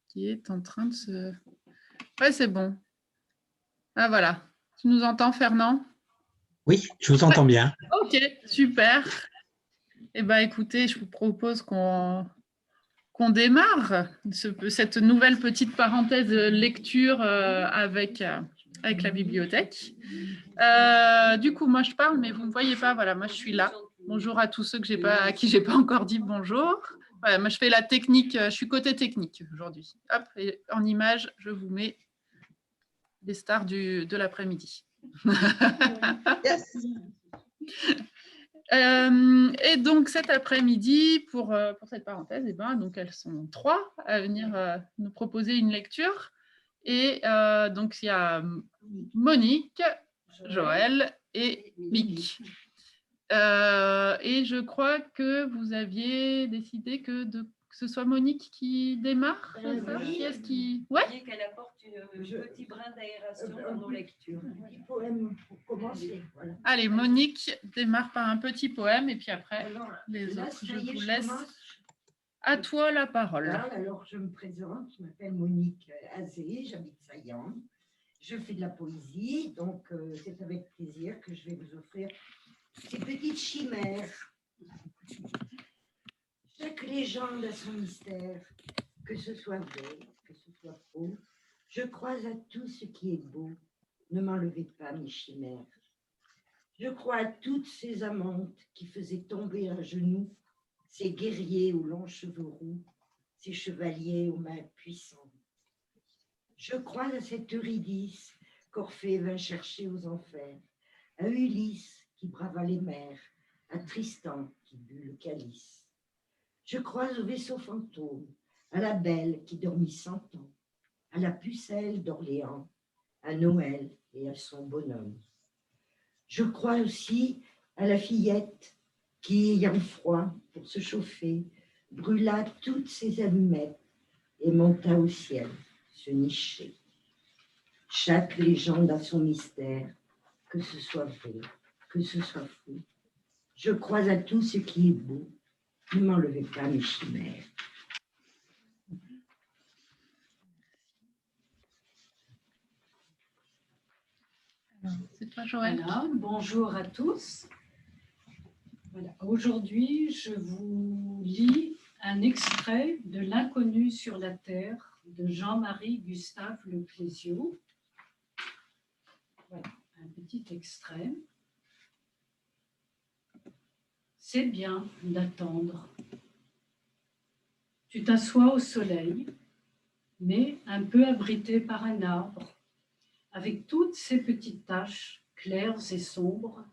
qui est en train de se... Ouais, c'est bon. Ah, voilà. Tu nous entends, Fernand? Oui, je vous entends bien. Ok, super. Eh bien, écoutez, je vous propose qu'on démarre cette nouvelle petite parenthèse lecture avec la bibliothèque. Du coup, moi, je parle, mais vous ne me voyez pas. Voilà, moi, je suis là. Bonjour à tous ceux à qui je n'ai pas encore dit bonjour. Voilà, moi, je fais la technique. Je suis côté technique aujourd'hui. Hop, et en image, je vous mets les stars de l'après-midi. Yes. Et donc cet après-midi, pour cette parenthèse, eh ben, donc elles sont 3 à venir nous proposer une lecture. Et donc il y a Monique, Joël et Mick. Et je crois que vous aviez décidé que ce soit Monique qui démarre. Oui. Qui est-ce qui... Ouais. Qu'elle apporte un petit brin d'aération dans nos lectures. Un petit poème pour commencer. Voilà. Allez, Monique démarre par un petit poème et puis après, alors, les là, autres, je vous je laisse. commence. À toi la parole. Voilà, alors, je me présente, je m'appelle Monique Azé, j'habite Saillant. Je fais de la poésie, donc c'est avec plaisir que je vais vous offrir ces petites chimères. Chaque légende a son mystère, que ce soit vrai, que ce soit faux. Je crois à tout ce qui est beau, ne m'enlevez pas mes chimères. Je crois à toutes ces amantes qui faisaient tomber à genoux ces guerriers aux longs cheveux roux, ces chevaliers aux mains puissantes. Je crois à cette Eurydice qu'Orphée vint chercher aux enfers, à Ulysse qui brava les mers, à Tristan qui but le calice. Je crois au vaisseau fantôme, à la belle qui dormit 100 ans, à la pucelle d'Orléans, à Noël et à son bonhomme. Je crois aussi à la fillette qui, ayant froid pour se chauffer, brûla toutes ses allumettes et monta au ciel se nicher. Chaque légende a son mystère, que ce soit vrai, que ce soit fou. Je crois à tout ce qui est beau, ne m'enlevez pas mes chimères. C'est toi, Joël. Voilà, bonjour à tous. Voilà. Aujourd'hui, je vous lis un extrait de L'inconnu sur la terre de Jean-Marie Gustave Le Clésio. Voilà, un petit extrait. C'est bien d'attendre. Tu t'assois au soleil, mais un peu abrité par un arbre, avec toutes ces petites taches claires et sombres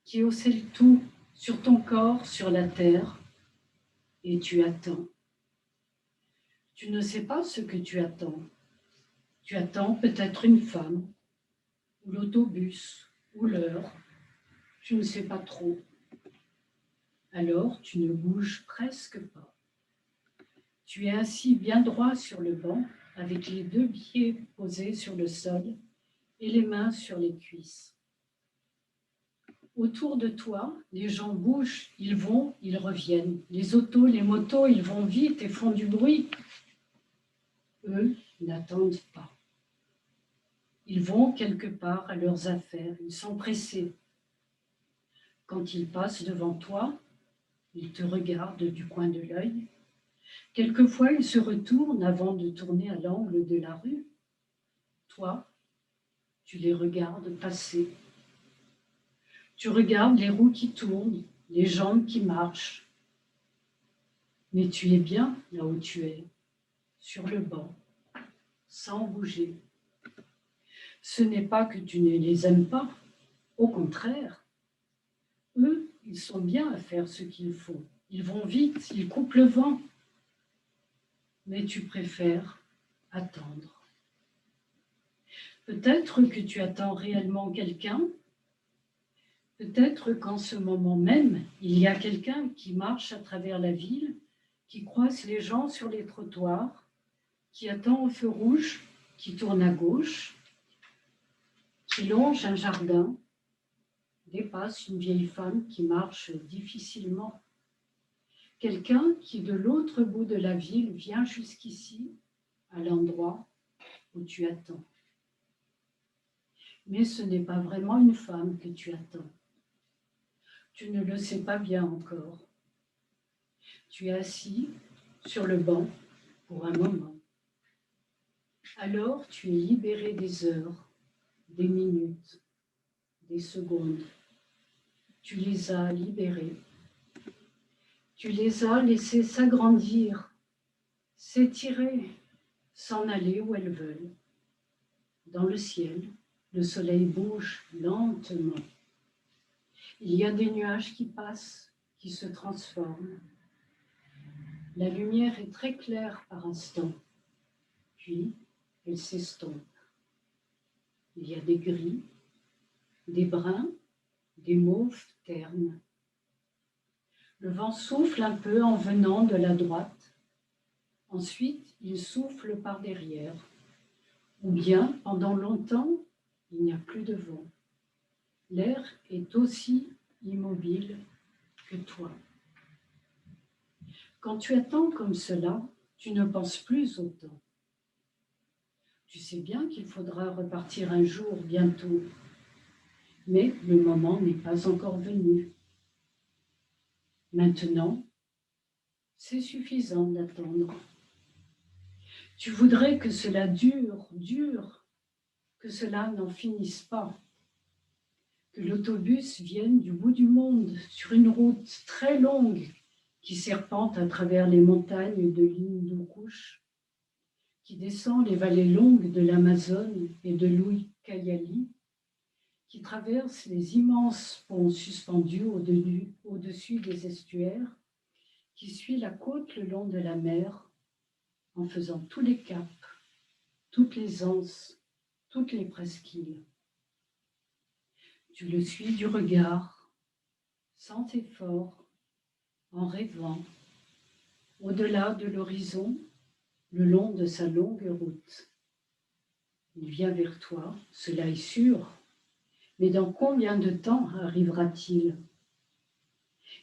qui ocellent tout sur ton corps, sur la terre, et tu attends. Tu ne sais pas ce que tu attends. Tu attends peut-être une femme, ou l'autobus, ou l'heure. Tu ne sais pas trop. Alors tu ne bouges presque pas. Tu es assis bien droit sur le banc, avec les 2 pieds posés sur le sol et les mains sur les cuisses. Autour de toi, les gens bougent, ils vont, ils reviennent. Les autos, les motos, ils vont vite et font du bruit. Eux n'attendent pas. Ils vont quelque part à leurs affaires, ils sont pressés. Quand ils passent devant toi, ils te regardent du coin de l'œil. Quelquefois, ils se retournent avant de tourner à l'angle de la rue. Toi, tu les regardes passer. Tu regardes les roues qui tournent, les jambes qui marchent. Mais tu es bien là où tu es, sur le banc, sans bouger. Ce n'est pas que tu ne les aimes pas, au contraire. Eux, ils sont bien à faire ce qu'ils font. Ils vont vite, ils coupent le vent. Mais tu préfères attendre. Peut-être que tu attends réellement quelqu'un. Peut-être qu'en ce moment même, il y a quelqu'un qui marche à travers la ville, qui croise les gens sur les trottoirs, qui attend au feu rouge, qui tourne à gauche, qui longe un jardin, dépasse une vieille femme qui marche difficilement, Quelqu'un qui, de l'autre bout de la ville, vient jusqu'ici, à l'endroit où tu attends. Mais ce n'est pas vraiment une femme que tu attends. Tu ne le sais pas bien encore. Tu es assis sur le banc pour un moment. Alors tu es libéré des heures, des minutes, des secondes. Tu les as libérées. Tu les as laissées s'agrandir, s'étirer, s'en aller où elles veulent. Dans le ciel, le soleil bouge lentement. Il y a des nuages qui passent, qui se transforment. La lumière est très claire par instant, puis elle s'estompe. Il y a des gris, des bruns, des mauves ternes. Le vent souffle un peu en venant de la droite. Ensuite, il souffle par derrière. Ou bien, pendant longtemps, il n'y a plus de vent. L'air est aussi immobile que toi. Quand tu attends comme cela, tu ne penses plus au temps. Tu sais bien qu'il faudra repartir un jour bientôt, mais le moment n'est pas encore venu. Maintenant, c'est suffisant d'attendre. Tu voudrais que cela dure, que cela n'en finisse pas, que l'autobus vienne du bout du monde sur une route très longue qui serpente à travers les montagnes de l'Hindu-Kush, qui descend les vallées longues de l'Amazone et de l'Ucayali, qui traverse les immenses ponts suspendus au-dessus des estuaires, qui suit la côte le long de la mer, en faisant tous les caps, toutes les anses, toutes les presqu'îles. Tu le suis du regard, sans effort, en rêvant, au-delà de l'horizon, le long de sa longue route. Il vient vers toi, cela est sûr, mais dans combien de temps arrivera-t-il?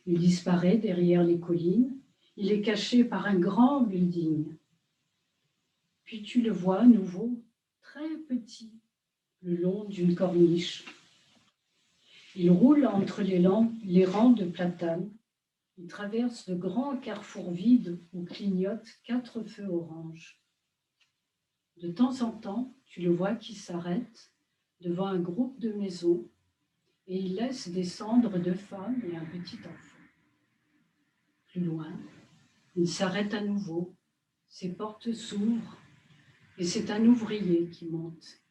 Il disparaît derrière les collines, il est caché par un grand building. Puis tu le vois à nouveau, très petit, le long d'une corniche. Il roule entre les rangs de platanes. Il traverse de grands carrefours vides où clignotent 4 feux oranges. De temps en temps, tu le vois qui s'arrête devant un groupe de maisons et il laisse descendre 2 femmes et un petit enfant. Plus loin, il s'arrête à nouveau, ses portes s'ouvrent et c'est un ouvrier qui monte.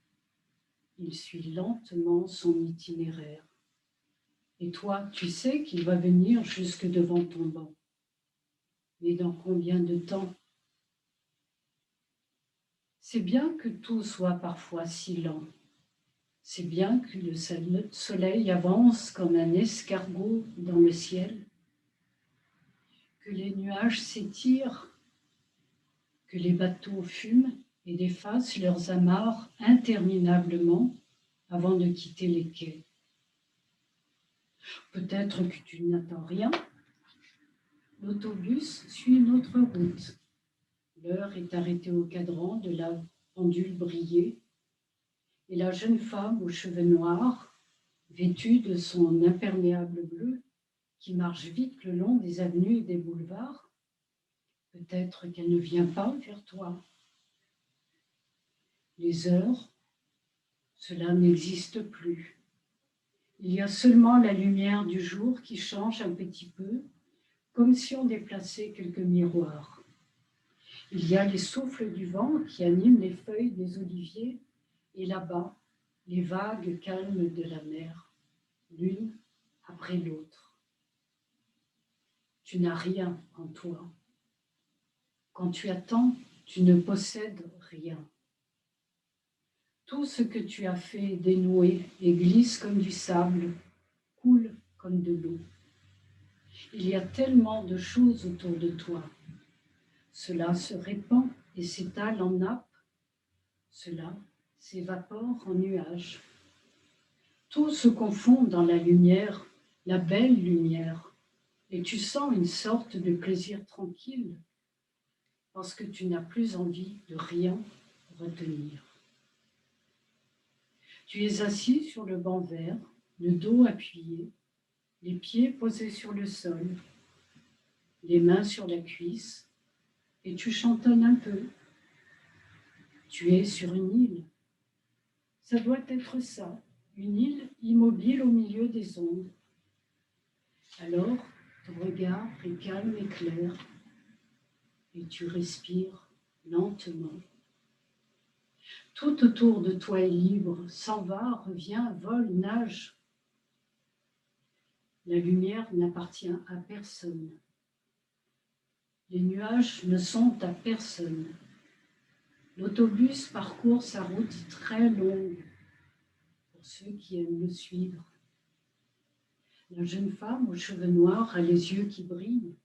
Il suit lentement son itinéraire. Et toi, tu sais qu'il va venir jusque devant ton banc. Mais dans combien de temps? C'est bien que tout soit parfois si lent. C'est bien que le soleil avance comme un escargot dans le ciel, que les nuages s'étirent, que les bateaux fument et défassent leurs amarres interminablement avant de quitter les quais. Peut-être que tu n'attends rien. L'autobus suit une autre route. L'heure est arrêtée au cadran de la pendule brillée et la jeune femme aux cheveux noirs, vêtue de son imperméable bleu, qui marche vite le long des avenues et des boulevards, peut-être qu'elle ne vient pas vers toi. Les heures, cela n'existe plus. Il y a seulement la lumière du jour qui change un petit peu, comme si on déplaçait quelques miroirs. Il y a les souffles du vent qui animent les feuilles des oliviers et là-bas, les vagues calmes de la mer, l'une après l'autre. Tu n'as rien en toi. Quand tu attends, tu ne possèdes rien. Tout ce que tu as fait est dénoué et glisse comme du sable, coule comme de l'eau. Il y a tellement de choses autour de toi. Cela se répand et s'étale en nappe. Cela s'évapore en nuages. Tout se confond dans la lumière, la belle lumière, Et tu sens une sorte de plaisir tranquille parce que tu n'as plus envie de rien retenir. Tu es assis sur le banc vert, le dos appuyé, les pieds posés sur le sol, les mains sur la cuisse, et tu chantonnes un peu. Tu es sur une île. Ça doit être ça, une île immobile au milieu des ondes. Alors, ton regard est calme et clair, et tu respires lentement. Tout autour de toi est libre, s'en va, revient, vole, nage. La lumière n'appartient à personne. Les nuages ne sont à personne. L'autobus parcourt sa route très longue pour ceux qui aiment le suivre. La jeune femme aux cheveux noirs a les yeux qui brillent.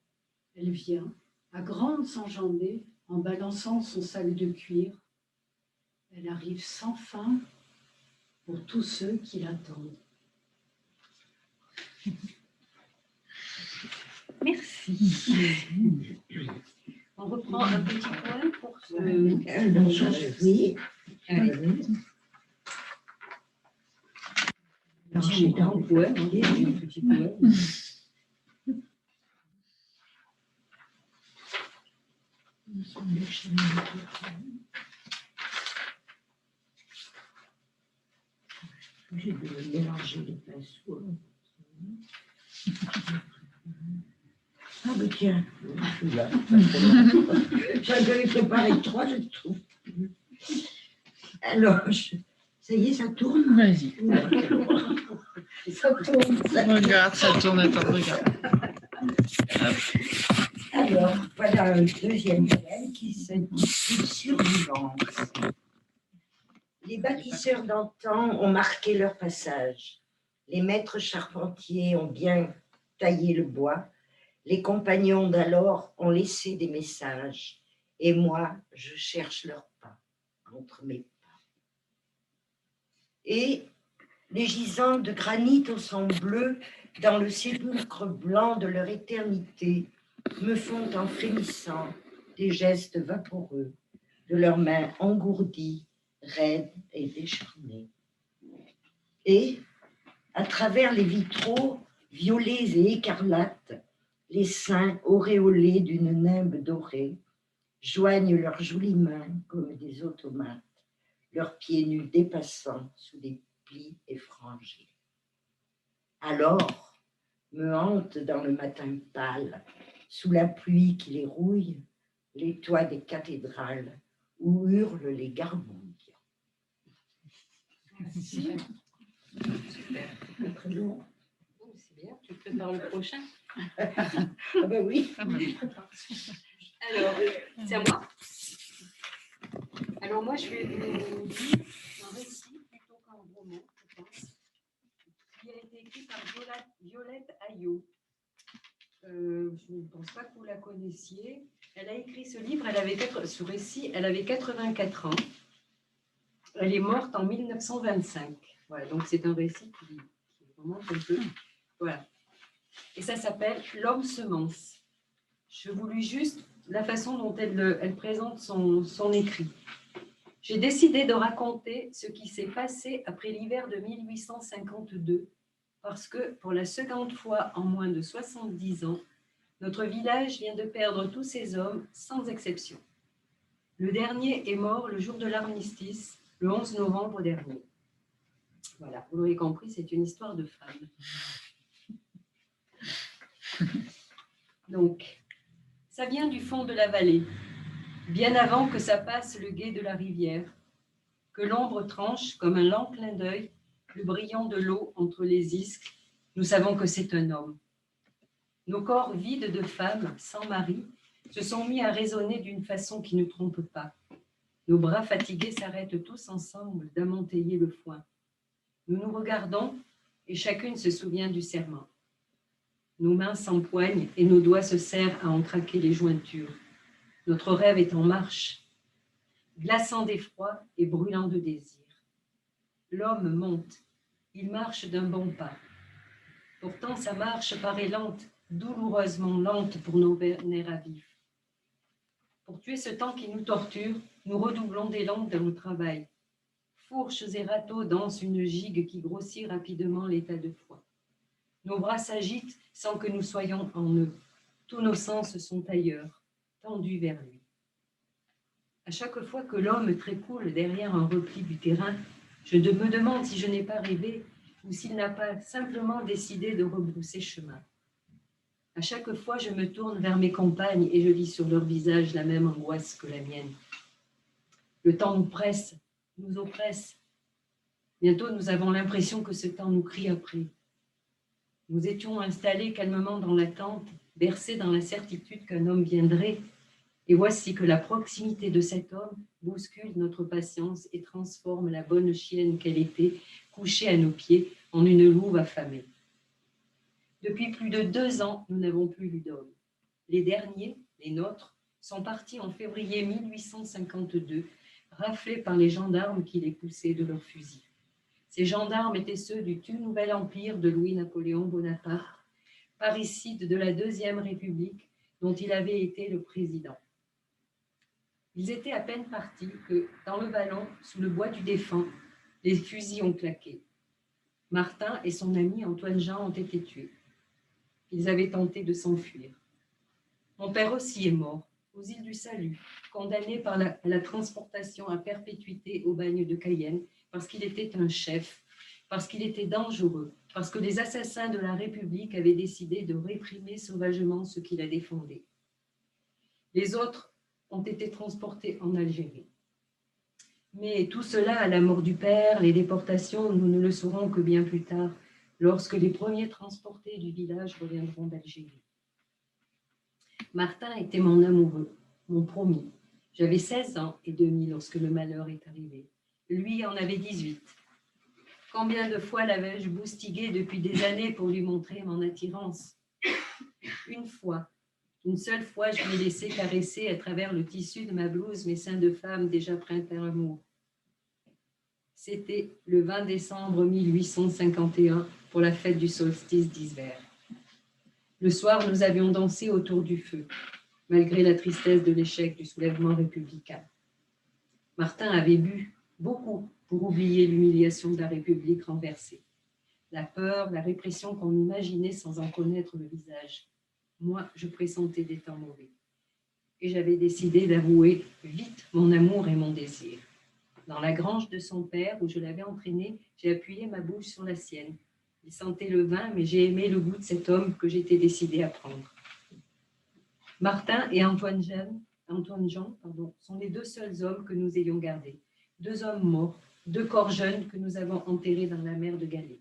Elle vient, à grandes enjambées, en balançant son sac de cuir. Elle arrive sans fin pour tous ceux qui l'attendent. Merci. On reprend un petit point pour ce... Oui. J'ai un grand poème, un petit poème. J'ai de mélanger les pinceaux. Ah ben tiens, j'en avais préparé 3, je trouve. Alors, ça y est, ça tourne. Vas-y. Ça tourne. Regarde, ça tourne. Attends, regarde. Alors, voilà un deuxième poème qui s'intitule Survivance. Les bâtisseurs d'antan ont marqué leur passage. Les maîtres charpentiers ont bien taillé le bois. Les compagnons d'alors ont laissé des messages. Et moi, je cherche leurs pas entre mes pas. Et les gisants de granit au sang bleu, dans le sépulcre blanc de leur éternité, me font en frémissant des gestes vaporeux de leurs mains engourdies, raides et décharnées. Et, à travers les vitraux violets et écarlates, les seins auréolés d'une nimbe dorée joignent leurs jolies mains comme des automates, leurs pieds nus dépassant sous des plis effrangés. Alors, me hante dans le matin pâle, sous la pluie qui les rouille, les toits des cathédrales où hurlent les gargouilles. Merci. Super. Très long. Oh, c'est bien, tu prépares le prochain. Ah ben oui. Alors, c'est à moi. Alors moi, je vais vous lire un récit plutôt qu'un roman, je pense, qui a été écrit par Violette Ayot. Je ne pense pas que vous la connaissiez. Elle a écrit ce livre, ce récit, elle avait 84 ans. Elle est morte en 1925. Voilà, donc c'est un récit qui remonte un peu. Voilà. Et ça s'appelle L'homme semence. Je vous lis juste la façon dont elle présente son écrit. J'ai décidé de raconter ce qui s'est passé après l'hiver de 1852, parce que pour la seconde fois en moins de 70 ans, notre village vient de perdre tous ses hommes, sans exception. Le dernier est mort le jour de l'armistice, le 11 novembre dernier. Voilà, vous l'aurez compris, c'est une histoire de femme. Donc, ça vient du fond de la vallée, bien avant que ça passe le gué de la rivière, que l'ombre tranche comme un lent clin d'œil le brillant de l'eau entre les isques, nous savons que c'est un homme. Nos corps vides de femmes, sans mari, se sont mis à résonner d'une façon qui ne trompe pas. Nos bras fatigués s'arrêtent tous ensemble d'amonteiller le foin. Nous nous regardons et chacune se souvient du serment. Nos mains s'empoignent et nos doigts se serrent à en craquer les jointures. Notre rêve est en marche, glaçant d'effroi et brûlant de désir. L'homme monte, il marche d'un bon pas. Pourtant, sa marche paraît lente, douloureusement lente pour nos nerfs à vif. Pour tuer ce temps qui nous torture, nous redoublons d'élan dans le travail. Fourches et râteaux dansent une gigue qui grossit rapidement l'état de foi. Nos bras s'agitent sans que nous soyons en eux. Tous nos sens sont ailleurs, tendus vers lui. À chaque fois que l'homme trécoule derrière un repli du terrain, je me demande si je n'ai pas rêvé ou s'il n'a pas simplement décidé de rebrousser chemin. À chaque fois, je me tourne vers mes compagnes et je lis sur leur visage la même angoisse que la mienne. Le temps nous presse, nous oppresse. Bientôt, nous avons l'impression que ce temps nous crie après. Nous étions installés calmement dans l'attente, bercés dans la certitude qu'un homme viendrait. Et voici que la proximité de cet homme bouscule notre patience et transforme la bonne chienne qu'elle était, couchée à nos pieds, en une louve affamée. Depuis plus de 2 ans, nous n'avons plus vu d'homme. Les derniers, les nôtres, sont partis en février 1852, raflés par les gendarmes qui les poussaient de leurs fusils. Ces gendarmes étaient ceux du tout nouvel empire de Louis-Napoléon Bonaparte, parricide de la Deuxième République, dont il avait été le président. Ils étaient à peine partis que, dans le vallon, sous le bois du Défunt, les fusils ont claqué. Martin et son ami Antoine Jean ont été tués. Ils avaient tenté de s'enfuir. Mon père aussi est mort, aux îles du Salut, condamné par la transportation à perpétuité au bagne de Cayenne, parce qu'il était un chef, parce qu'il était dangereux, parce que les assassins de la République avaient décidé de réprimer sauvagement ceux qui la défendaient. Les autres ont été transportés en Algérie. Mais tout cela, à la mort du père, les déportations, nous ne le saurons que bien plus tard, lorsque les premiers transportés du village reviendront d'Algérie. Martin était mon amoureux, mon promis. J'avais 16 ans et demi lorsque le malheur est arrivé. Lui en avait 18. Combien de fois l'avais-je boustigué depuis des années pour lui montrer mon attirance? Une seule fois, je lui ai laissé caresser à travers le tissu de ma blouse mes seins de femme déjà prêts à l'amour. C'était le 20 décembre 1851 pour la fête du solstice d'hiver. Le soir, nous avions dansé autour du feu, malgré la tristesse de l'échec du soulèvement républicain. Martin avait bu beaucoup pour oublier l'humiliation de la République renversée, la peur, la répression qu'on imaginait sans en connaître le visage. Moi, je pressentais des temps mauvais. Et j'avais décidé d'avouer vite mon amour et mon désir. Dans la grange de son père, où je l'avais entraîné, j'ai appuyé ma bouche sur la sienne. Il sentait le vin, mais j'ai aimé le goût de cet homme que j'étais décidée à prendre. Martin et Antoine Jean sont les 2 seuls hommes que nous ayons gardés. 2 hommes morts, 2 corps jeunes que nous avons enterrés dans la mer de Galets.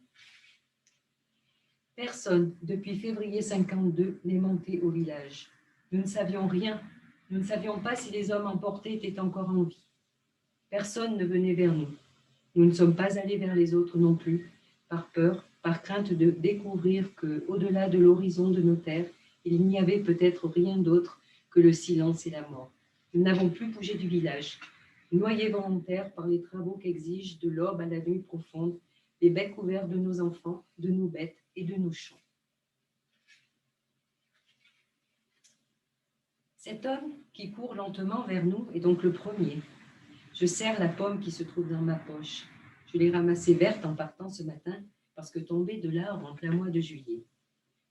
Personne, depuis février 52, n'est monté au village. Nous ne savions rien. Nous ne savions pas si les hommes emportés étaient encore en vie. Personne ne venait vers nous. Nous ne sommes pas allés vers les autres non plus, par peur, par crainte de découvrir qu'au-delà de l'horizon de nos terres, il n'y avait peut-être rien d'autre que le silence et la mort. Nous n'avons plus bougé du village, noyés volontaires par les travaux qu'exigent de l'aube à la nuit profonde, les becs couverts de nos enfants, de nos bêtes et de nos champs. Cet homme qui court lentement vers nous est donc le premier. Je serre la pomme qui se trouve dans ma poche. Je l'ai ramassée verte en partant ce matin parce que tombée de l'arbre en plein mois de juillet.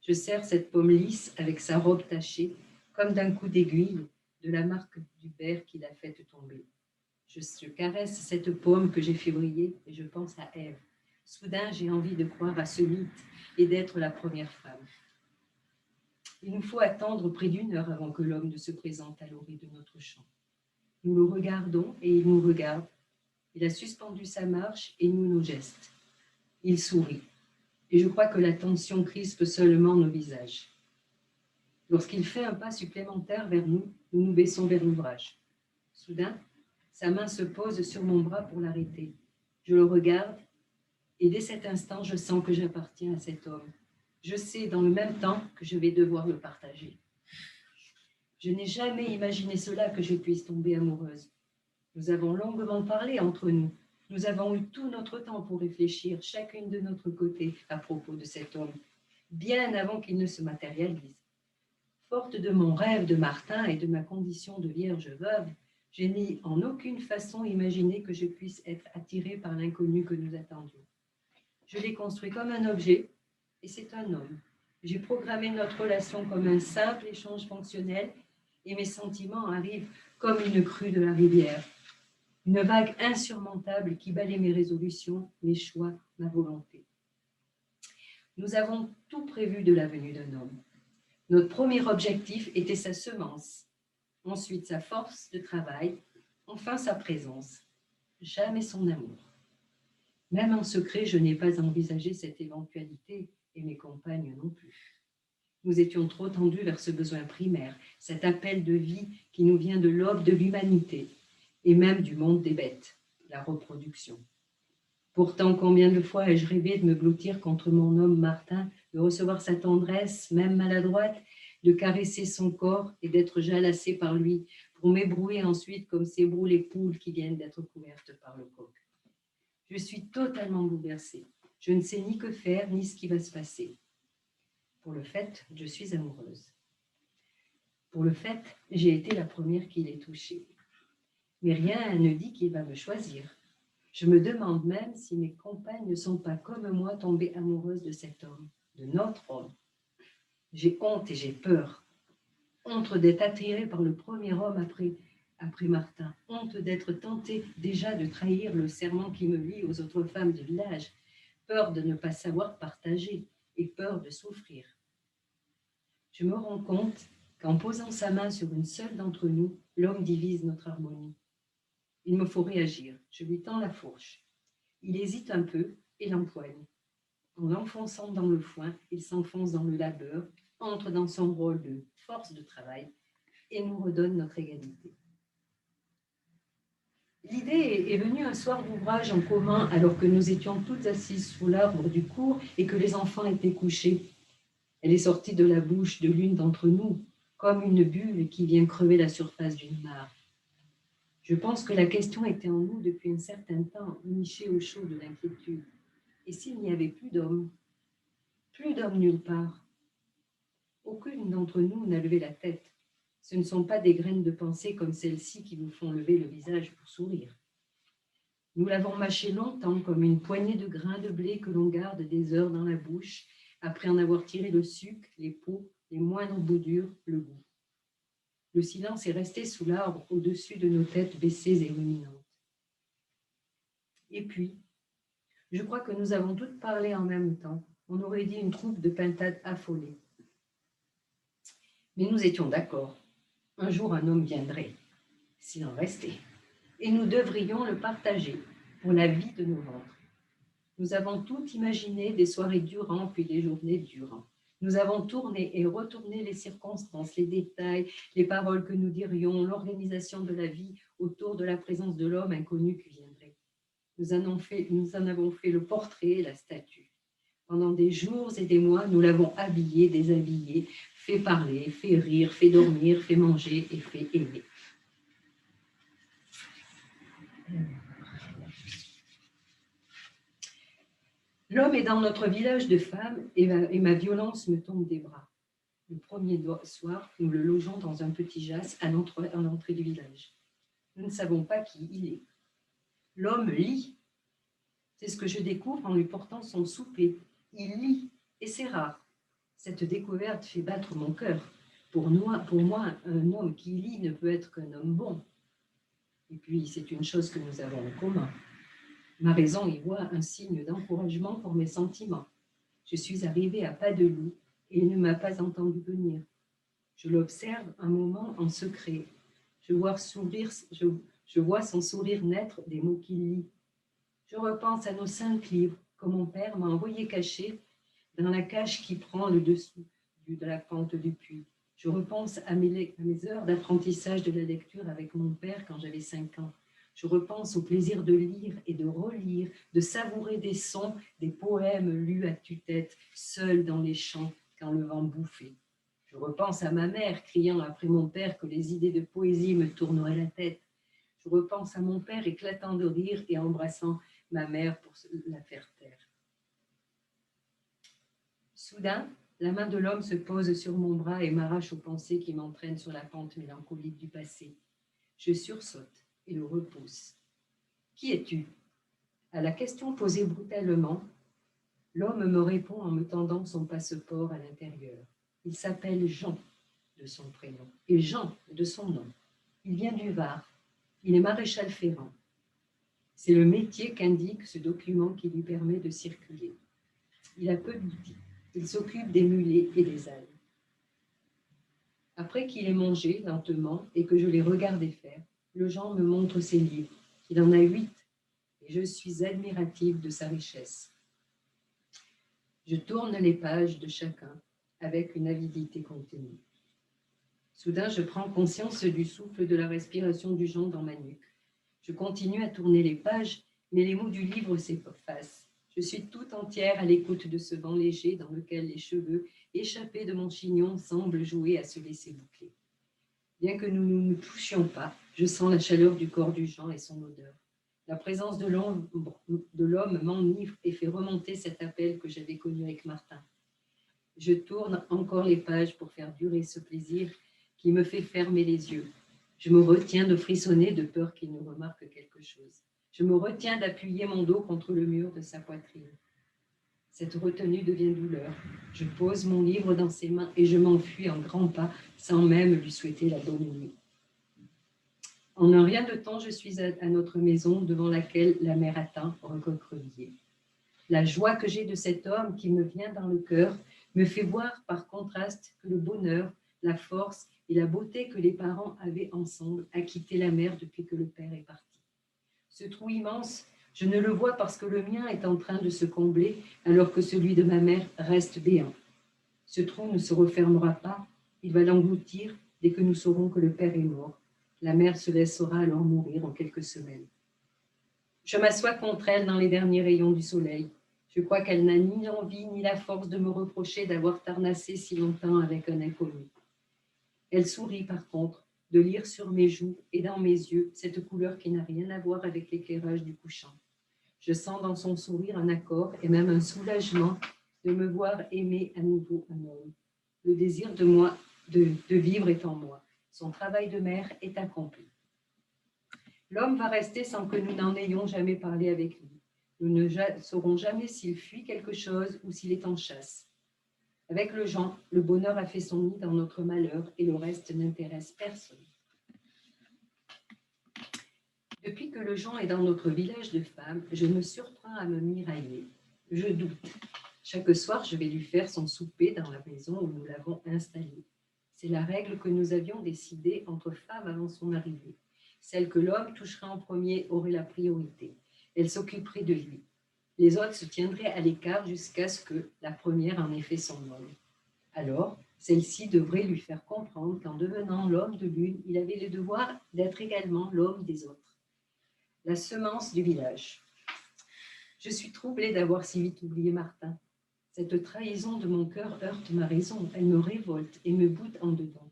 Je serre cette pomme lisse avec sa robe tachée, comme d'un coup d'aiguille, de la marque du ver qui l'a faite tomber. Je caresse cette pomme que j'ai fait briller et je pense à Ève. Soudain, j'ai envie de croire à ce mythe et d'être la première femme. Il nous faut attendre près d'1 heure avant que l'homme ne se présente à l'orée de notre champ. Nous le regardons et il nous regarde. Il a suspendu sa marche et nous nos gestes. Il sourit. Et je crois que la tension crispe seulement nos visages. Lorsqu'il fait un pas supplémentaire vers nous, nous nous baissons vers l'ouvrage. Soudain, sa main se pose sur mon bras pour l'arrêter. Je le regarde et dès cet instant, je sens que j'appartiens à cet homme. Je sais dans le même temps que je vais devoir le partager. Je n'ai jamais imaginé cela, que je puisse tomber amoureuse. Nous avons longuement parlé entre nous. Nous avons eu tout notre temps pour réfléchir, chacune de notre côté, à propos de cet homme, bien avant qu'il ne se matérialise. Forte de mon rêve de Martin et de ma condition de vierge veuve, je n'ai en aucune façon imaginé que je puisse être attirée par l'inconnu que nous attendions. Je l'ai construit comme un objet, et c'est un homme. J'ai programmé notre relation comme un simple échange fonctionnel, et mes sentiments arrivent comme une crue de la rivière. Une vague insurmontable qui balaie mes résolutions, mes choix, ma volonté. Nous avons tout prévu de la venue d'un homme. Notre premier objectif était sa semence, ensuite sa force de travail, enfin sa présence, jamais son amour. Même en secret, je n'ai pas envisagé cette éventualité et mes compagnes non plus. Nous étions trop tendus vers ce besoin primaire, cet appel de vie qui nous vient de l'aube de l'humanité et même du monde des bêtes, la reproduction. Pourtant, combien de fois ai-je rêvé de me blottir contre mon homme Martin, de recevoir sa tendresse, même maladroite, de caresser son corps et d'être jalassé par lui, pour m'ébrouer ensuite comme s'ébrouent les poules qui viennent d'être couvertes par le coq. Je suis totalement bouleversée. Je ne sais ni que faire, ni ce qui va se passer. Pour le fait, je suis amoureuse. Pour le fait, j'ai été la première qui l'ait touché. Mais rien ne dit qu'il va me choisir. Je me demande même si mes compagnes ne sont pas comme moi tombées amoureuses de cet homme, de notre homme. J'ai honte et j'ai peur. Honte d'être attirée par le premier homme après Martin. Honte d'être tentée déjà de trahir le serment qui me lie aux autres femmes du village. Peur de ne pas savoir partager et peur de souffrir. Je me rends compte qu'en posant sa main sur une seule d'entre nous, l'homme divise notre harmonie. Il me faut réagir. Je lui tends la fourche. Il hésite un peu et l'empoigne. En l'enfonçant dans le foin, il s'enfonce dans le labeur, entre dans son rôle de force de travail et nous redonne notre égalité. L'idée est venue un soir d'ouvrage en commun alors que nous étions toutes assises sous l'arbre du cours et que les enfants étaient couchés. Elle est sortie de la bouche de l'une d'entre nous, comme une bulle qui vient crever la surface d'une mare. Je pense que la question était en nous depuis un certain temps, nichée au chaud de l'inquiétude. Et s'il n'y avait plus d'hommes nulle part? Aucune d'entre nous n'a levé la tête. Ce ne sont pas des graines de pensée comme celles-ci qui vous font lever le visage pour sourire. Nous l'avons mâché longtemps comme une poignée de grains de blé que l'on garde des heures dans la bouche, après en avoir tiré le sucre, les peaux, les moindres bouts durs, le goût. Le silence est resté sous l'arbre au-dessus de nos têtes baissées et ruminantes. Et puis, je crois que nous avons toutes parlé en même temps. On aurait dit une troupe de pintades affolées. Mais nous étions d'accord. Un jour, un homme viendrait, s'il en restait, et nous devrions le partager pour la vie de nos ventres. Nous avons tout imaginé des soirées durant, puis des journées durant. Nous avons tourné et retourné les circonstances, les détails, les paroles que nous dirions, l'organisation de la vie autour de la présence de l'homme inconnu qui viendrait. Nous en avons fait le portrait, la statue. Pendant des jours et des mois, nous l'avons habillé, déshabillé, fait parler, fait rire, fait dormir, fait manger et fait aimer. L'homme est dans notre village de femmes et ma violence me tombe des bras. Le premier soir, nous le logeons dans un petit jas à l'entrée du village. Nous ne savons pas qui il est. L'homme lit. C'est ce que je découvre en lui portant son souper. Il lit, et c'est rare. Cette découverte fait battre mon cœur. Pour moi, un homme qui lit ne peut être qu'un homme bon. Et puis, c'est une chose que nous avons en commun. Ma raison y voit un signe d'encouragement pour mes sentiments. Je suis arrivée à pas de loup et il ne m'a pas entendu venir. Je l'observe un moment en secret. Je vois son sourire naître des mots qu'il lit. Je repense à nos 5 livres que mon père m'a envoyés cachés dans la cage qui prend le dessous de la pente du puits. Je repense à mes heures d'apprentissage de la lecture avec mon père quand j'avais 5 ans. Je repense au plaisir de lire et de relire, de savourer des sons, des poèmes lus à tue-tête, seul dans les champs quand le vent bouffait. Je repense à ma mère criant après mon père que les idées de poésie me tourneraient la tête. Je repense à mon père éclatant de rire et embrassant ma mère pour la faire taire. Soudain, La main de l'homme se pose sur mon bras et m'arrache aux pensées qui m'entraînent sur la pente mélancolique du passé. Je sursaute et le repousse. Qui es-tu? À la question posée brutalement, l'homme me répond en me tendant son passeport à l'intérieur. Il s'appelle Jean de son prénom et Jean de son nom. Il vient du Var. Il est maréchal ferrant. C'est le métier qu'indique ce document qui lui permet de circuler. Il a peu d'outils. Il s'occupe des mulets et des ânes. Après qu'il ait mangé lentement et que je l'ai regardé faire, le Jean me montre ses livres. Il en a 8 et je suis admirative de sa richesse. Je tourne les pages de chacun avec une avidité contenue. Soudain, je prends conscience du souffle de la respiration du Jean dans ma nuque. Je continue à tourner les pages, mais les mots du livre s'effacent. Je suis tout entière à l'écoute de ce vent léger dans lequel les cheveux échappés de mon chignon semblent jouer à se laisser boucler. Bien que nous ne nous touchions pas, je sens la chaleur du corps du Jean et son odeur. La présence de l'homme m'enivre et fait remonter cet appel que j'avais connu avec Martin. Je tourne encore les pages pour faire durer ce plaisir qui me fait fermer les yeux. Je me retiens de frissonner de peur qu'il ne remarque quelque chose. Je me retiens d'appuyer mon dos contre le mur de sa poitrine. Cette retenue devient douleur. Je pose mon livre dans ses mains et je m'enfuis en grands pas sans même lui souhaiter la bonne nuit. En un rien de temps, je suis à notre maison devant laquelle la mère attend, recroquevillée. La joie que j'ai de cet homme qui me vient dans le cœur me fait voir par contraste que le bonheur, la force et la beauté que les parents avaient ensemble a quitté la mère depuis que le père est parti. Ce trou immense, je ne le vois parce que le mien est en train de se combler alors que celui de ma mère reste béant. Ce trou ne se refermera pas, il va l'engloutir dès que nous saurons que le père est mort. La mère se laissera alors mourir en quelques semaines. Je m'assois contre elle dans les derniers rayons du soleil. Je crois qu'elle n'a ni envie ni la force de me reprocher d'avoir tarnassé si longtemps avec un inconnu. Elle sourit par contre, de lire sur mes joues et dans mes yeux cette couleur qui n'a rien à voir avec l'éclairage du couchant. Je sens dans son sourire un accord et même un soulagement de me voir aimer à nouveau un homme. Le désir de moi de vivre est en moi. Son travail de mère est accompli. L'homme va rester sans que nous n'en ayons jamais parlé avec lui. Nous ne saurons jamais s'il fuit quelque chose ou s'il est en chasse. Avec le Jean, le bonheur a fait son nid dans notre malheur et le reste n'intéresse personne. Depuis que le Jean est dans notre village de femmes, je me surprends à me mirailler. Je doute. Chaque soir, je vais lui faire son souper dans la maison où nous l'avons installé. C'est la règle que nous avions décidée entre femmes avant son arrivée. Celle que l'homme toucherait en premier aurait la priorité. Elle s'occuperait de lui. Les autres se tiendraient à l'écart jusqu'à ce que la première en ait fait son homme. Alors, celle-ci devrait lui faire comprendre qu'en devenant l'homme de l'une, il avait le devoir d'être également l'homme des autres. La semence du village. Je suis troublée d'avoir si vite oublié Martin. Cette trahison de mon cœur heurte ma raison. Elle me révolte et me botte en dedans,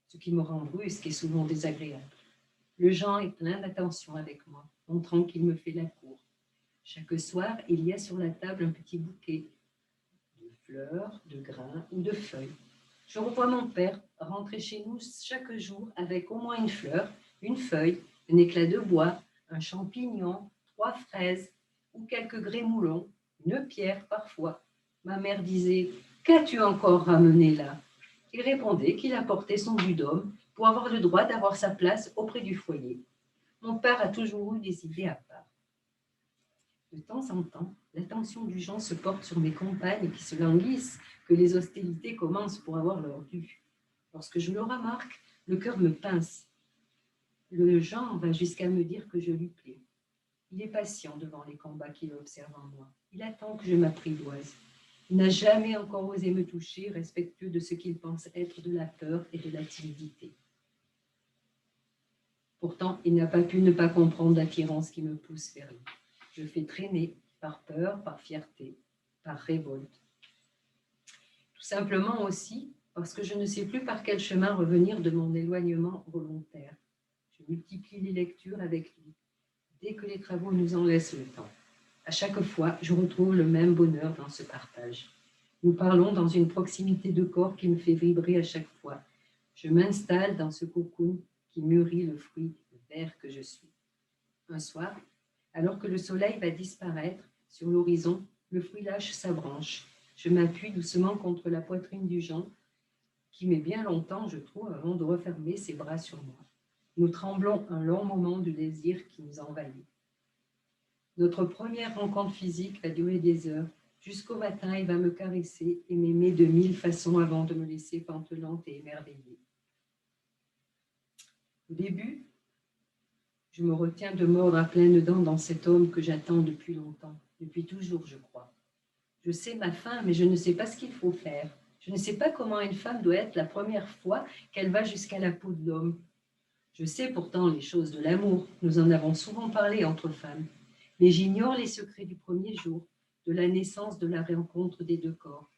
ce qui me rend brusque et souvent désagréable. Le Jean est plein d'attention avec moi, montrant qu'il me fait la cour. Chaque soir, il y a sur la table un petit bouquet de fleurs, de grains ou de feuilles. Je revois mon père rentrer chez nous chaque jour avec au moins une fleur, une feuille, un éclat de bois, un champignon, 3 fraises ou quelques grémoulons, une pierre parfois. Ma mère disait « Qu'as-tu encore ramené là ?» Il répondait qu'il apportait son jus d'homme pour avoir le droit d'avoir sa place auprès du foyer. Mon père a toujours eu des idées à part. De temps en temps, l'attention du Jean se porte sur mes compagnes qui se languissent, que les hostilités commencent pour avoir leur dû. Lorsque je le remarque, le cœur me pince. Le Jean va jusqu'à me dire que je lui plais. Il est patient devant les combats qu'il observe en moi. Il attend que je m'apprivoise. Il n'a jamais encore osé me toucher, respectueux de ce qu'il pense être de la peur et de la timidité. Pourtant, il n'a pas pu ne pas comprendre l'attirance qui me pousse vers lui. Je fais traîner par peur, par fierté, par révolte. Tout simplement aussi parce que je ne sais plus par quel chemin revenir de mon éloignement volontaire. Je multiplie les lectures avec lui, dès que les travaux nous en laissent le temps. À chaque fois, je retrouve le même bonheur dans ce partage. Nous parlons dans une proximité de corps qui me fait vibrer à chaque fois. Je m'installe dans ce cocoon qui mûrit le fruit vert que je suis. Un soir, alors que le soleil va disparaître sur l'horizon, le fruit lâche sa branche. Je m'appuie doucement contre la poitrine du Jean, qui met bien longtemps, je trouve, avant de refermer ses bras sur moi. Nous tremblons un long moment du désir qui nous envahit. Notre première rencontre physique va durer des heures. Jusqu'au matin, il va me caresser et m'aimer de 1000 façons avant de me laisser pantelante et émerveillée. Au début, je me retiens de mordre à pleines dents dans cet homme que j'attends depuis longtemps, depuis toujours, je crois. Je sais ma faim, mais je ne sais pas ce qu'il faut faire. Je ne sais pas comment une femme doit être la première fois qu'elle va jusqu'à la peau de l'homme. Je sais pourtant les choses de l'amour, nous en avons souvent parlé entre femmes, mais j'ignore les secrets du premier jour, de la naissance de la rencontre des deux corps.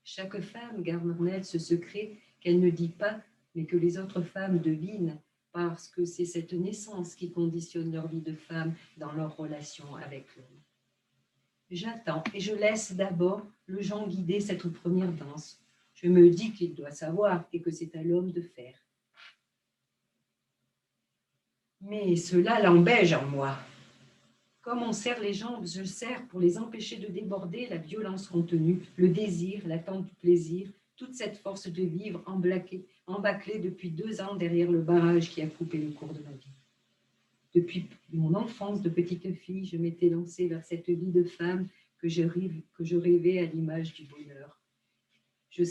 Chaque femme garde en elle ce secret qu'elle ne dit pas, mais que les autres femmes devinent, parce que c'est cette naissance qui conditionne leur vie de femme dans leur relation avec l'homme. J'attends et je laisse d'abord le Jean guider cette première danse. Je me dis qu'il doit savoir et que c'est à l'homme de faire. Mais cela l'embêche en moi. Comme on serre les jambes, je serre pour les empêcher de déborder la violence contenue, le désir, l'attente du plaisir, toute cette force de vivre embâclée depuis 2 ans derrière le barrage qui a coupé le cours de ma vie. Depuis mon enfance de petite fille, je m'étais lancée vers cette vie de femme que je rêvais à l'image du bonheur. Je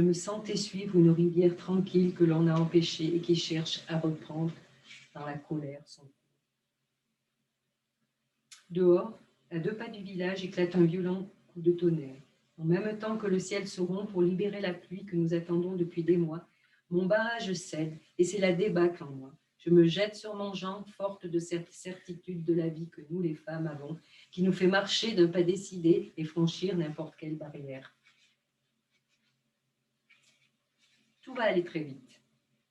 me sentais suivre une rivière tranquille que l'on a empêchée et qui cherche à reprendre dans la colère son cours. Dehors, à 2 pas du village, éclate un violent coup de tonnerre. En même temps que le ciel se rompt pour libérer la pluie que nous attendons depuis des mois, mon barrage cède et c'est la débâcle en moi. Je me jette sur mon Jean, forte de cette certitude de la vie que nous, les femmes, avons, qui nous fait marcher d'un pas décidé et franchir n'importe quelle barrière. Tout va aller très vite.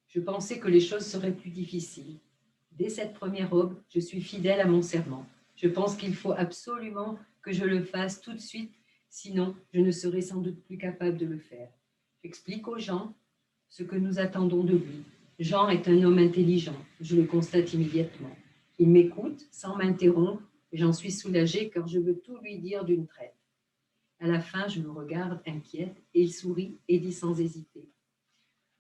Je pensais que les choses seraient plus difficiles. Dès cette première aube, je suis fidèle à mon serment. Je pense qu'il faut absolument que je le fasse tout de suite, sinon je ne serai sans doute plus capable de le faire. J'explique aux gens ce que nous attendons de lui. Jean est un homme intelligent, je le constate immédiatement. Il m'écoute sans m'interrompre et j'en suis soulagée car je veux tout lui dire d'une traite. À la fin, je le regarde inquiète et il sourit et dit sans hésiter.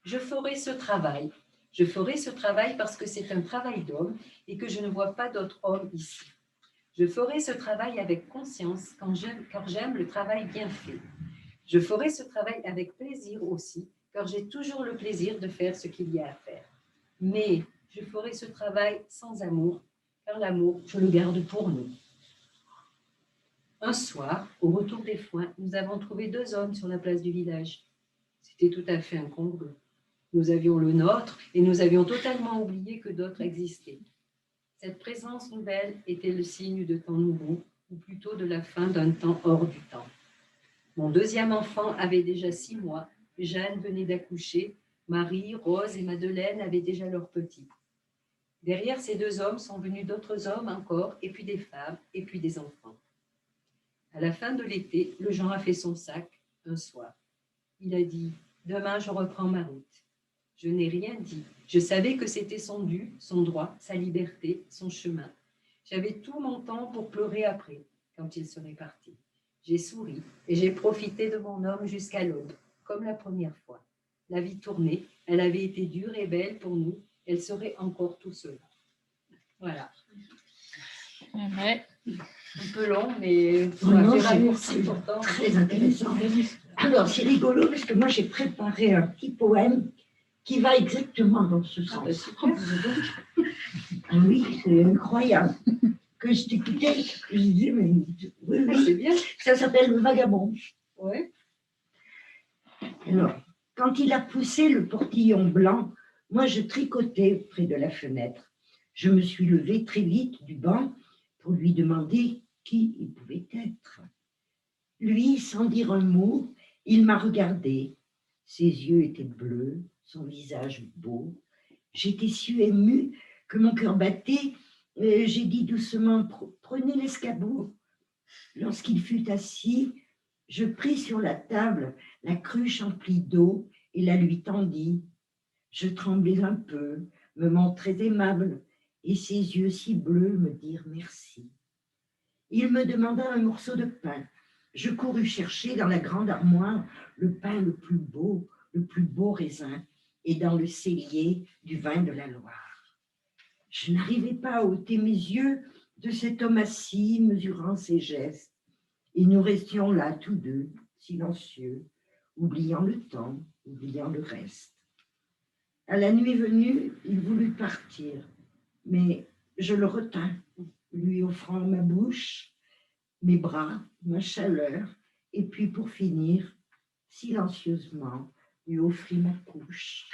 Je ferai ce travail. Je ferai ce travail parce que c'est un travail d'homme et que je ne vois pas d'autre homme ici. Je ferai ce travail avec conscience car j'aime le travail bien fait. Je ferai ce travail avec plaisir aussi, car j'ai toujours le plaisir de faire ce qu'il y a à faire. Mais je ferai ce travail sans amour, car l'amour, je le garde pour nous. Un soir, au retour des foins, nous avons trouvé 2 hommes sur la place du village. C'était tout à fait incongru. Nous avions le nôtre et nous avions totalement oublié que d'autres existaient. Cette présence nouvelle était le signe de temps nouveau, ou plutôt de la fin d'un temps hors du temps. Mon 2e enfant avait déjà 6 mois, Jeanne venait d'accoucher, Marie, Rose et Madeleine avaient déjà leur petit. Derrière ces 2 hommes sont venus d'autres hommes encore, et puis des femmes, et puis des enfants. À la fin de l'été, le Jean a fait son sac un soir. Il a dit « Demain, je reprends ma route ». Je n'ai rien dit. Je savais que c'était son dû, son droit, sa liberté, son chemin. J'avais tout mon temps pour pleurer après, quand il serait parti. J'ai souri et j'ai profité de mon homme jusqu'à l'aube, comme la première fois. La vie tournait, elle avait été dure et belle pour nous, elle serait encore tout seul. Voilà. Ouais. Un peu long, mais Non, c'est c'est raccourci pourtant. très intéressant. Alors, c'est rigolo parce que moi, j'ai préparé un petit poème qui va exactement dans ce sens. Ah oui, c'est incroyable. Que je t'écoutais, je disais, mais oui, C'est bien. ça s'appelle Le Vagabond. Ouais. Alors, quand il a poussé le portillon blanc, moi je tricotais près de la fenêtre. Je me suis levée très vite du banc pour lui demander qui il pouvait être. Lui, sans dire un mot, il m'a regardé. Ses yeux étaient bleus, son visage beau. J'étais si émue que mon cœur battait. J'ai dit doucement, prenez l'escabeau. Lorsqu'il fut assis, Je pris sur la table la cruche emplie d'eau et la lui tendis. Je tremblais un peu, me montrais aimable, et ses yeux si bleus me dirent merci. Il me demanda un morceau de pain. Je courus chercher dans la grande armoire le pain le plus beau raisin, et dans le cellier du vin de la Loire. Je n'arrivais pas à ôter mes yeux de cet homme assis, mesurant ses gestes, et nous restions là tous deux, silencieux, oubliant le temps, oubliant le reste. À la nuit venue, il voulut partir, mais je le retins, lui offrant ma bouche, mes bras, ma chaleur, et puis pour finir, silencieusement, lui offrit ma couche.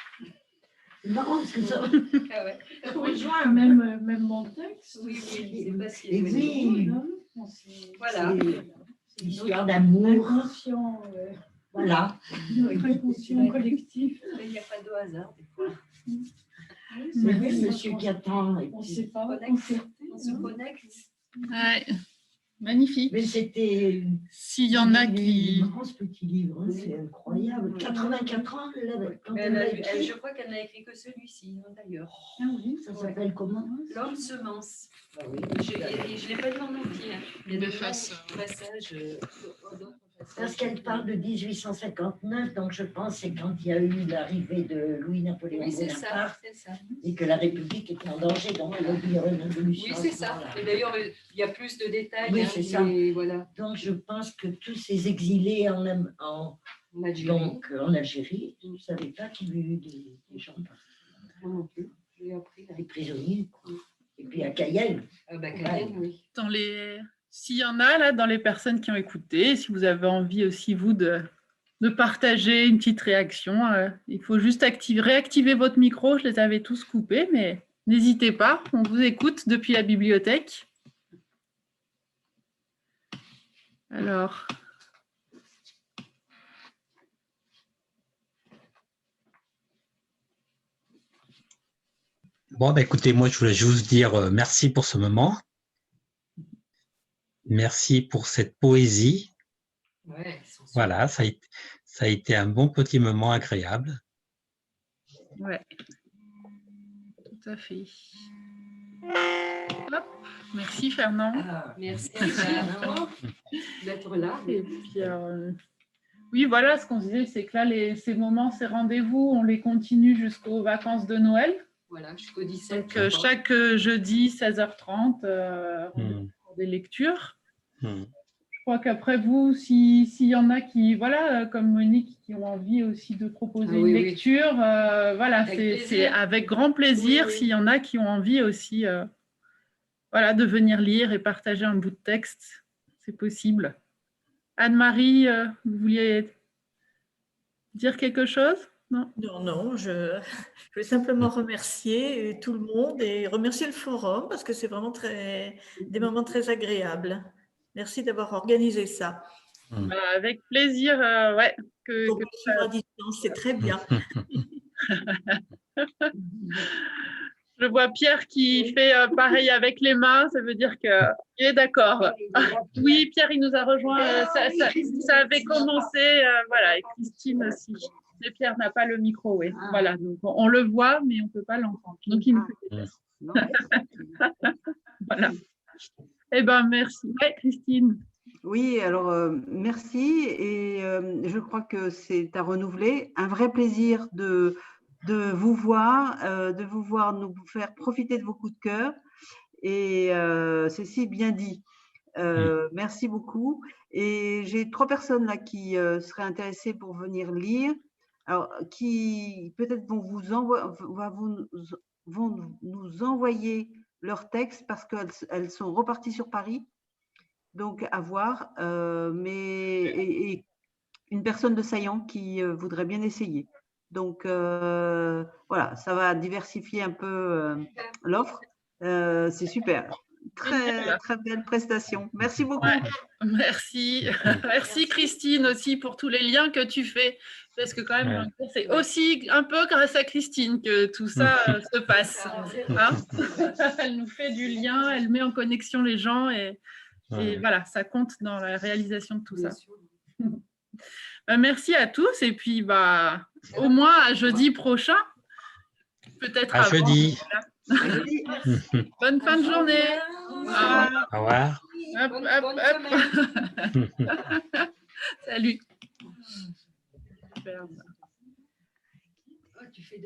C'est marrant parce que ça Ah ouais. rejoint même mon texte. Oui, c'est pas si Et oui, Voilà. c'est l'histoire d'amour, Inconscient, voilà. notre inconscient collectif. Il n'y a pas de hasard des fois. C'est lui, monsieur qui attend. On ne sait pas Connecte. concerter. On se connecte. Ouais. Magnifique. Mais c'était... S'il y en a Il est qui... marrant ce petit livre, hein, c'est incroyable. 84 ans, quand elle l'a écrit. Je crois qu'elle n'a écrit que celui-ci, hein, d'ailleurs. Ah oui, ça s'appelle comment? L'homme semence. Ah oui. Et je ne l'ai pas lu en entier. Il y a Des des passages. passages. D'autres passages. Parce qu'elle parle de 1859, donc je pense que c'est quand il y a eu l'arrivée de Louis-Napoléon Oui, c'est ça. Bonaparte C'est ça. et que la République était en danger, donc il y aurait une révolution. Oui, à c'est ce ça. moment-là. Et d'ailleurs, il y a plus de détails. Oui, hein, c'est ça. et voilà. Donc je pense que tous ces exilés en Algérie. Algérie, je ne savais pas qu'il y avait eu des gens, Moi non plus. Je l'ai appris là. des prisonniers. Quoi. Et puis à Cayenne. Cayenne, oui. Dans les... S'il y en a là, dans les personnes qui ont écouté, si vous avez envie aussi, vous, de partager une petite réaction, il faut juste réactiver votre micro. Je les avais tous coupés, mais n'hésitez pas, on vous écoute depuis la bibliothèque. Alors... Bon, bah, écoutez, moi, je voulais juste dire merci pour ce moment. Merci pour cette poésie. Ouais, Voilà, ça a été un bon petit moment agréable. Ouais, tout à fait. Hop. Merci Fernand. Ah, merci à toi d'être là. Et puis, oui, voilà, ce qu'on se disait, c'est que là, ces moments, ces rendez-vous, on les continue jusqu'aux vacances de Noël. Voilà, jusqu'au 17. Donc, chaque jeudi, 16h30, pour des lectures. Je crois qu'après vous, s'il y en a qui, voilà, comme Monique, qui ont envie aussi de proposer une lecture, voilà, c'est avec grand plaisir. S'il y en a qui ont envie aussi, voilà, de venir lire et partager un bout de texte, c'est possible. Anne-Marie, vous vouliez dire quelque chose? Non, non, je vais simplement remercier tout le monde et remercier le forum parce que c'est vraiment des moments très agréables. Merci d'avoir organisé ça. Avec plaisir, ouais. Pour suivre à distance, c'est très bien. Je vois Pierre qui fait pareil avec les mains, ça veut dire qu'il est d'accord. Oui, Pierre, il nous a rejoint, ça avait commencé, voilà, et Christine aussi. Mais Pierre n'a pas le micro, oui. Voilà, donc on le voit, mais on ne peut pas l'entendre. Donc, il nous fait voilà. Eh bien, merci. Ouais, Christine. Oui, alors merci et je crois que c'est à renouveler. Un vrai plaisir de vous voir nous faire profiter de vos coups de cœur et c'est si bien dit. Merci beaucoup. Et j'ai 3 personnes là qui seraient intéressées pour venir lire. Alors, qui peut-être vont nous envoyer leurs textes parce qu'elles sont reparties sur Paris. Donc, à voir. Et une personne de Saillant qui voudrait bien essayer. Donc, voilà, ça va diversifier un peu l'offre. C'est super. Très, très belle prestation. Merci beaucoup. Ouais, merci. Merci Christine aussi pour tous les liens que tu fais. Parce que quand même, c'est aussi un peu grâce à Christine que tout ça se passe. Hein, elle nous fait du lien, elle met en connexion les gens et voilà, ça compte dans la réalisation de tout ça. Merci à tous et puis au moins à jeudi prochain. Peut-être À avant. jeudi. Bonne fin de journée. Au revoir. Hop, hop, hop. Salut. Super. Oh, tu fais de